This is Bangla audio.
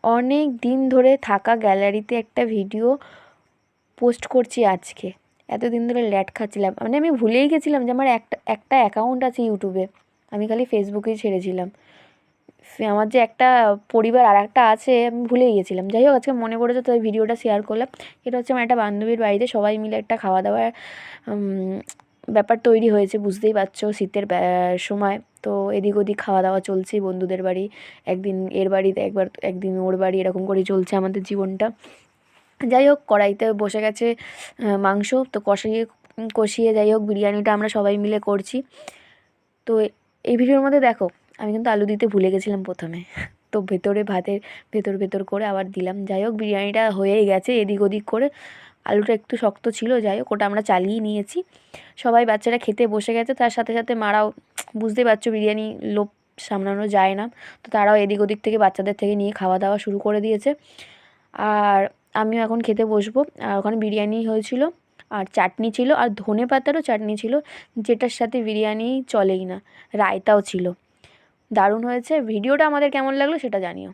অনেক দিন ধরে থাকা গ্যালারিতে একটা ভিডিও পোস্ট করছি আজকে। এতদিন ধরে ল্যাট খাচ্ছিলাম, মানে আমি ভুলেই গেছিলাম যে আমার একটা অ্যাকাউন্ট আছে ইউটিউবে। আমি খালি ফেসবুকেই ছেড়েছিলাম। আমার যে একটা পরিবার আর একটা আছে আমি ভুলেই গেছিলাম। যাই হোক, আজকে মনে পড়েছে তো এই ভিডিওটা শেয়ার করলাম। এটা হচ্ছে আমার একটা বান্ধবীর বাড়িতে সবাই মিলে একটা খাওয়া দাওয়ার ব্যাপার তৈরি হয়েছে। বুঝতেই পারছো, শীতের সময় তো এদিক ওদিক খাওয়া দাওয়া চলছে বন্ধুদের বাড়ি, একদিন এর বাড়িতে একবার, একদিন ওর বাড়ি, এরকম করেই চলছে আমাদের জীবনটা। যাই হোক, কড়াইতে বসে গেছে মাংস, তো কষিয়ে যাই হোক বিরিয়ানিটা আমরা সবাই মিলে করছি। তো এই ভিডিওর মধ্যে দেখো, আমি কিন্তু আলু দিতে ভুলে গেছিলাম প্রথমে, তো ভেতরে ভাতের ভেতর করে আবার দিলাম। যাই হোক, বিরিয়ানিটা হয়েই গেছে এদিক ওদিক করে। আলুটা একটু শক্ত ছিল, যাই হোক ওটা আমরা চালিয়ে নিয়েছি। সবাই বাচ্চারা খেতে বসে গেছে, তার সাথে সাথে মারাও, বুঝতেই পারছো বিরিয়ানি লোভ সামলানো যায় না, তো তারাও এদিক ওদিক থেকে বাচ্চাদের থেকে নিয়ে খাওয়া দাওয়া শুরু করে দিয়েছে। আর আমিও এখন খেতে বসবো। আর ওখানে বিরিয়ানি হয়েছিল, আর চাটনি ছিল, আর ধনেপাতারও চাটনি ছিল, যেটার সাথে বিরিয়ানি চলেই না। রায়তাও ছিল। দারুণ হয়েছে। ভিডিওটা আমাদের কেমন লাগলো সেটা জানিও।